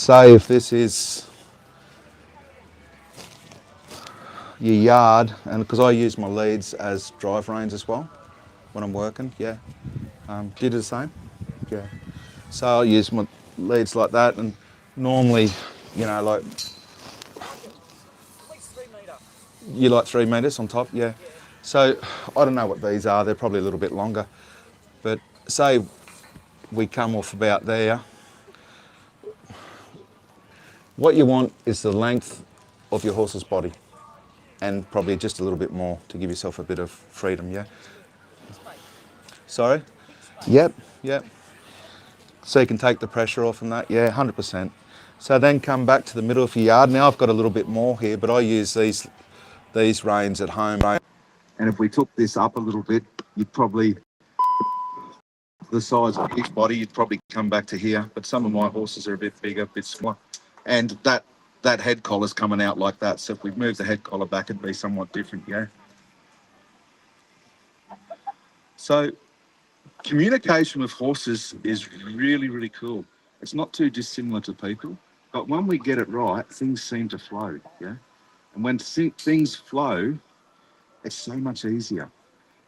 say if this is your yard, and because I use my leads as drive reins as well when I'm working, yeah. Do you do the same? Yeah. So I'll use my leads like that, and normally, like you like 3 metres on top, yeah. So I don't know what these are. They're probably a little bit longer, but say we come off about there. What you want is the length of your horse's body, and probably just a little bit more to give yourself a bit of freedom, yeah? Sorry? Yep, yep. So you can take the pressure off and that, yeah, 100%. So then come back to the middle of your yard. Now I've got a little bit more here, but I use these reins at home. And if we took this up a little bit, you'd probably, the size of his body, you'd probably come back to here. But some of my horses are a bit bigger, a bit smaller. And that head collar's coming out like that. So if we move the head collar back, it'd be somewhat different, yeah? So communication with horses is really, really cool. It's not too dissimilar to people, but when we get it right, things seem to flow, yeah? And when things flow, it's so much easier.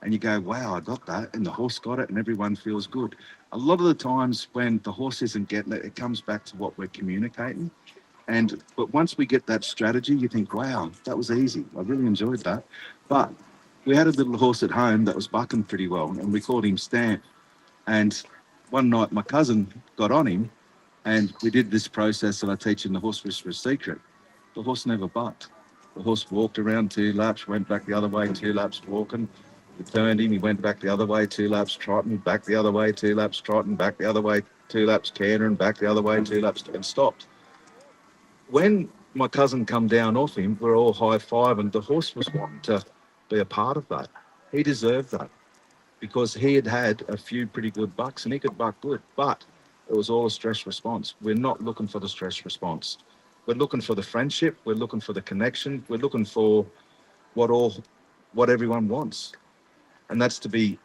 And you go, wow, I got that, and the horse got it, and everyone feels good. A lot of the times when the horse isn't getting it, it comes back to what we're communicating. But once we get that strategy, you think, wow, that was easy. I really enjoyed that. But we had a little horse at home that was bucking pretty well, and we called him Stamp. And one night my cousin got on him, and we did this process that I teach in the Horse Whisperer Secret. The horse never bucked. The horse walked around 2 laps, went back the other way, 2 laps walking. We turned him, he went back the other way, 2 laps trotting, back the other way, 2 laps trotting, back the other way, 2 laps cantering, back the other way, 2 laps, and stopped. When my cousin come down off him, we're all high-fiving. The horse was wanting to be a part of that. He deserved that because he had had a few pretty good bucks and he could buck good, but it was all a stress response. We're not looking for the stress response. We're looking for the friendship. We're looking for the connection. We're looking for what everyone wants. And that's to be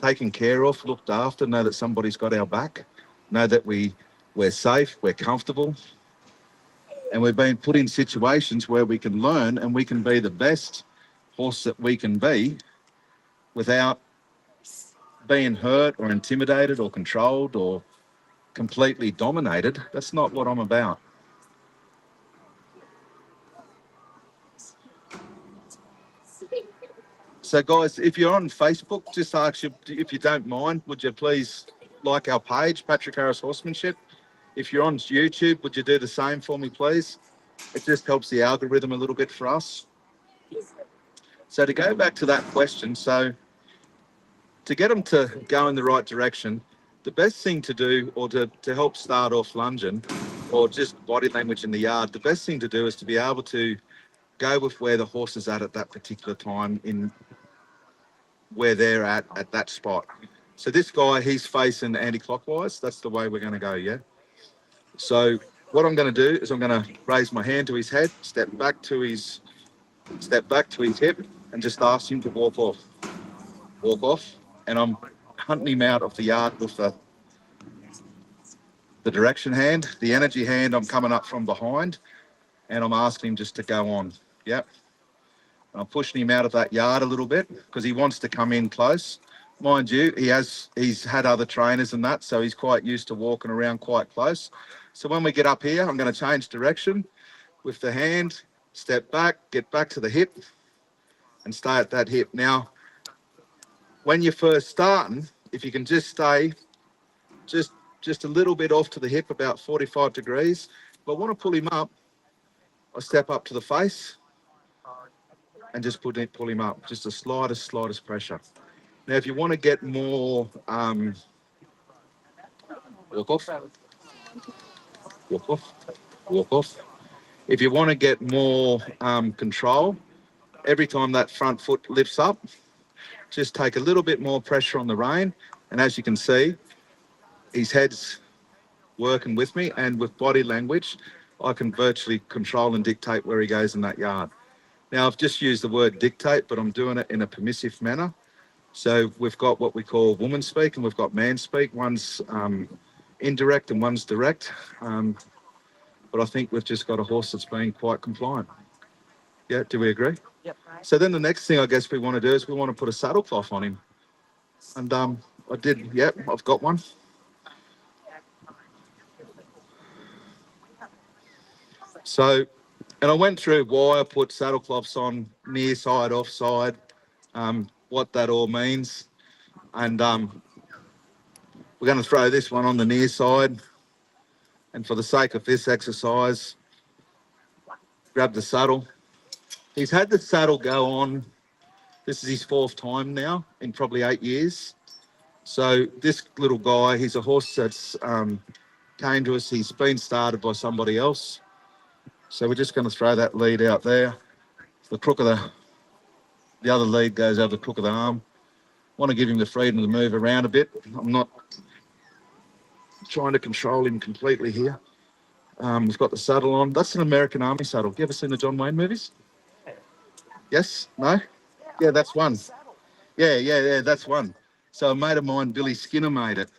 taken care of, looked after, know that somebody's got our back, know that we're safe, we're comfortable, and we've been put in situations where we can learn and we can be the best horse that we can be without being hurt or intimidated or controlled or completely dominated. That's not what I'm about. So guys, if you're on Facebook, just ask you, if you don't mind, would you please like our page, Patrick Harris Horsemanship? If you're on YouTube, would you do the same for me, please? It just helps the algorithm a little bit for us. So to go back to that question, so to get them to go in the right direction, the best thing to do, or to help start off lunging, or just body language in the yard, the best thing to do is to be able to go with where the horse is at that particular time, in where they're at that spot. So this guy, he's facing anti-clockwise. That's the way we're going to go, yeah? So what I'm going to do is I'm going to raise my hand to his head, step back to his hip, and just ask him to walk off. Walk off, and I'm hunting him out of the yard with the direction hand, the energy hand. I'm coming up from behind, and I'm asking him just to go on. Yep. I'm pushing him out of that yard a little bit because he wants to come in close. Mind you, he's had other trainers and that, so he's quite used to walking around quite close. So when we get up here, I'm going to change direction with the hand, step back, get back to the hip, and stay at that hip. Now, when you're first starting, if you can just stay just a little bit off to the hip, about 45 degrees. If I want to pull him up, I step up to the face and just pull him up, just the slightest pressure. Now, if you want to get more, walk off, walk off, walk off. If you want to get more control, every time that front foot lifts up, just take a little bit more pressure on the rein. And as you can see, his head's working with me, and with body language, I can virtually control and dictate where he goes in that yard. Now, I've just used the word dictate, but I'm doing it in a permissive manner. So we've got what we call woman speak and we've got man speak. One's indirect and one's direct. But I think we've just got a horse that's been quite compliant. Yeah, do we agree? Yep. So then the next thing I guess we want to do is we want to put a saddle cloth on him. And I did, yep, I've got one. So, and I went through why I put saddle cloths on near side, offside, what that all means. And we're going to throw this one on the near side. And for the sake of this exercise, grab the saddle. He's had the saddle go on. This is his fourth time now in probably 8 years. So this little guy, he's a horse that's came to us. He's been started by somebody else. So we're just going to throw that lead out there. The crook of the other lead goes over the crook of the arm. Want to give him the freedom to move around a bit. I'm not trying to control him completely here. We've got the saddle on. That's an American Army saddle. You ever seen the John Wayne movies? Yes? No? Yeah, that's one. Yeah, that's one. So a mate of mine, Billy Skinner, made it.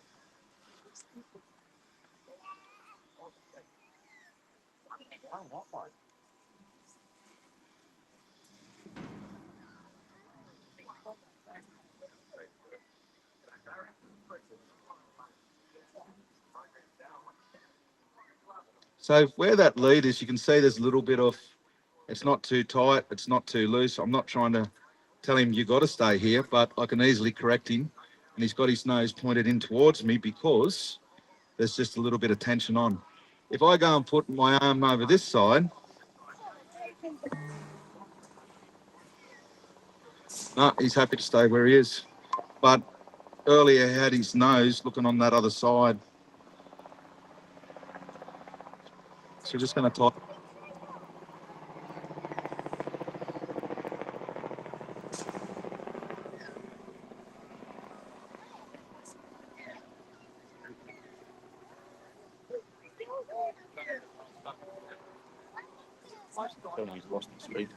So where that lead is, you can see there's a little bit of, it's not too tight, it's not too loose. I'm not trying to tell him you got to stay here, but I can easily correct him. And he's got his nose pointed in towards me because there's just a little bit of tension on. If I go and put my arm over this side, no, he's happy to stay where he is. But earlier he had his nose looking on that other side. So we're just going to talk. He's lost his speed.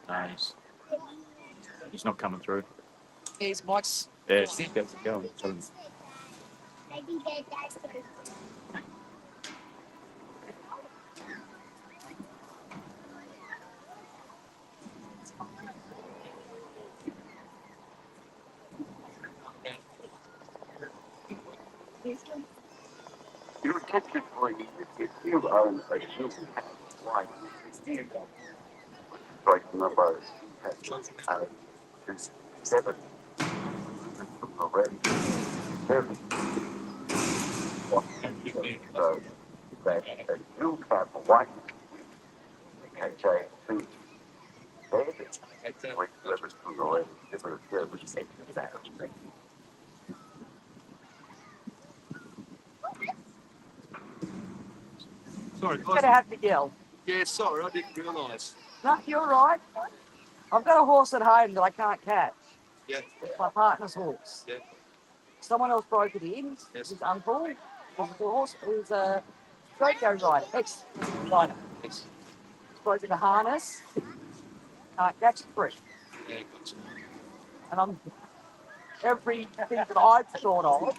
No, he's not coming through. Here's Mike's. Yeah, he's got to go. You technically, if you own a human like like number 7 already. So that you have a white KJ2 which delivers to the already different that. Sorry, You're gonna have to yell. yeah, sorry, I didn't realise. No, you're right. I've got a horse at home that I can't catch. Yeah. It's my partner's horse. Yeah. Someone else broke it in. Yes. His uncle. The horse was a Draco rider, ex-rider. Yes. Broke the harness. Can't catch it free. Yeah, gotcha. And I'm everything that I've thought of.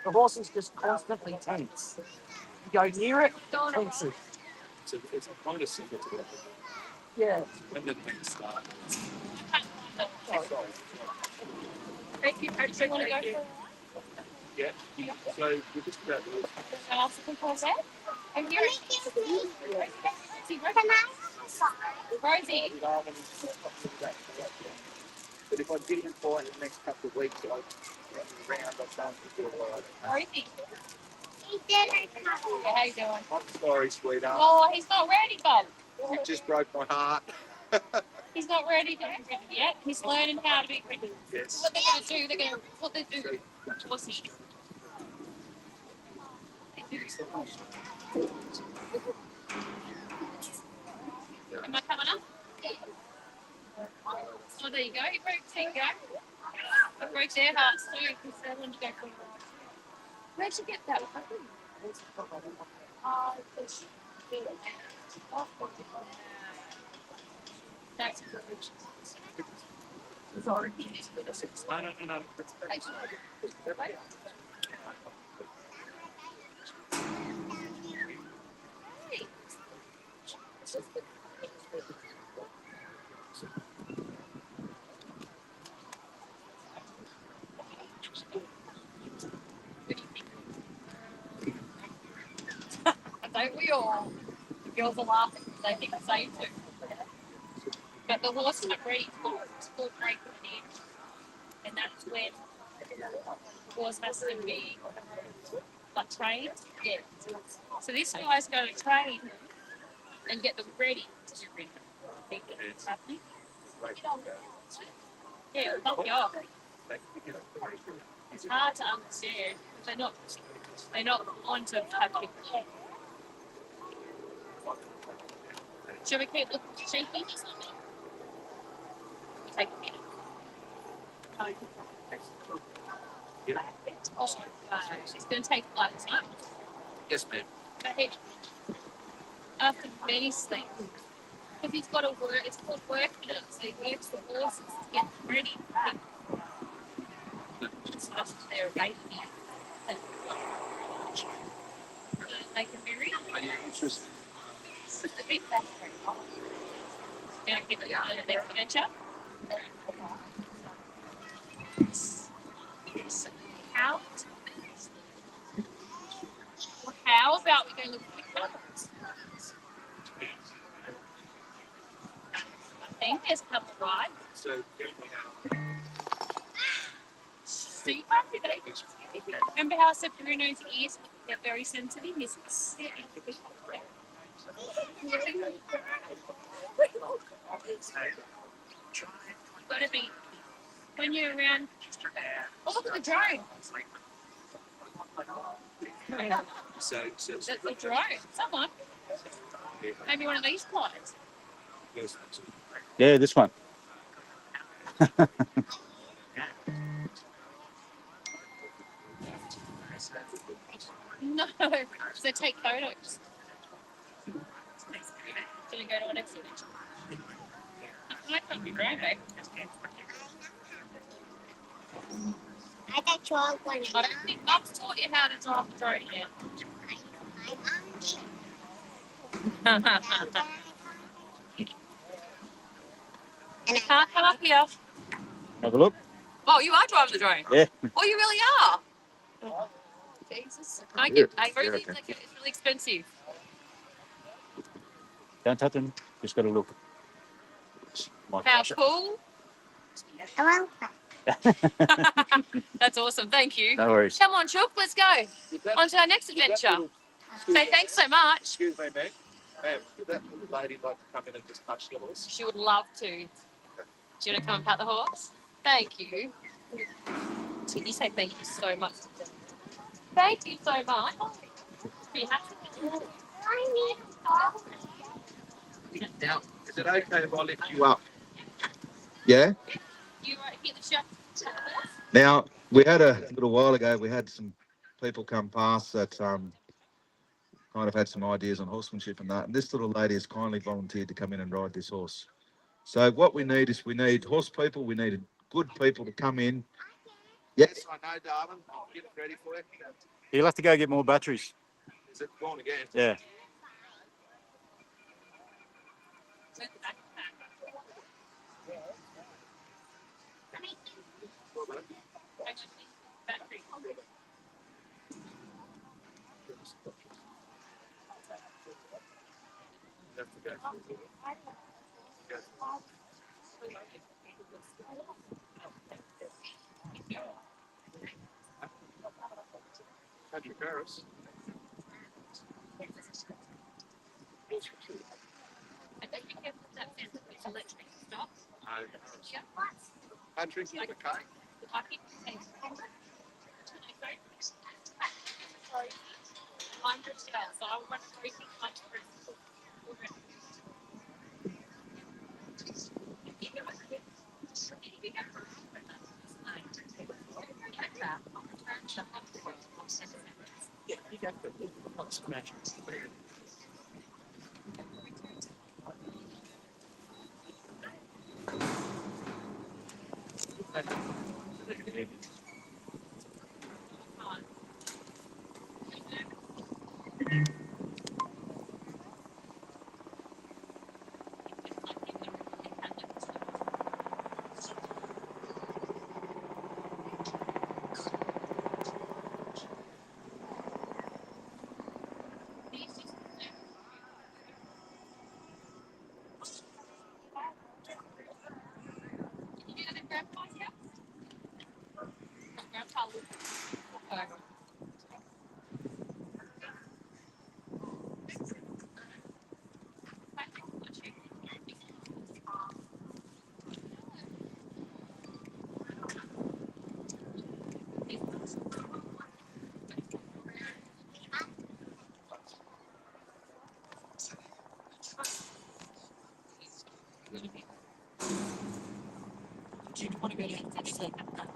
The horse is just constantly tense. You go near it, tenses. It's a kind of similar to that. Yeah. When the things start. Thank you. Do you want to go for Yeah. So we're just about to ask the that? And you're Rosie. But if I didn't find it the next couple of weeks, I'd round up down to do Rosie. Yeah, how you doing? I'm sorry, sweetheart. Oh, he's not ready, Bob. You just broke my heart. He's not ready to be ready yet. He's learning how to be ready. Yes. What they're going to do, what they do. What's the Am I coming up? Oh, there you go. You broke ten, go. It broke their hearts too because they wanted to go for a ride. Where'd you get that? That's good. Sorry. No. Don't we all? The girls are laughing because they think the same too. But the horse is ready for break in, and that's when the horse has to be like trained. Yeah. So this guy's going to train and get them ready to do ring. Yeah, it'll bump you off. It's hard to understand. They're not on to have people. Should we keep looking shaky or something? Take a minute. Oh, it's going to take a lot of time. Yes, ma'am. But hey, after many sleep, if he's got to work, it's called working it. So he works the horses to get them ready. It's not their baby. And they can be real. Are you interested? It's a bit better. Going to give it a bit of furniture. How about we go look at the colours? I think there's a couple, right? So, See, remember how I said Bruno's ears are very sensitive? His got to be when you're around. Oh, look at the drone. so That's a drone. Someone. Maybe one of these guys. Yeah, this one. No, so take photos. Gonna go to an exhibition. I can't be drone, babe. I got 12 one. I don't think I've taught you how to drive a drone yet. Can't come up here. Have a look. Oh, you are driving the drone. Yeah. Oh, you really are. Jesus. I get everything okay. like it's really expensive. Don't touch them. Just got to look. How cool. I want that. That's awesome. Thank you. No worries. Come on, Chook, let's go. On to our next adventure. Say thanks so much. Excuse me, ma'am. Ma'am, would that lady like to come in and just touch the horse? She would love to. Do you want to come and pat the horse? Thank you. You say thank you so much. Thank you so much. Be happy. Now, is it okay if I lift you up? Yeah. You right here, the chef. Now, we had a little while ago, we had some people come past that kind of had some ideas on horsemanship and that. And this little lady has kindly volunteered to come in and ride this horse. So what we need is we need horse people. We need good people to come in. Yes, I know, darling. I'll get it ready for you. you'll have to go get more batteries. Is it gone again? Yeah. Patrick Harris. I think you can put that fence with electric stop. Patrick, okay. I keep saying, sorry. I'm just out, so I want to break much first. Yeah, you got the smash. That's it.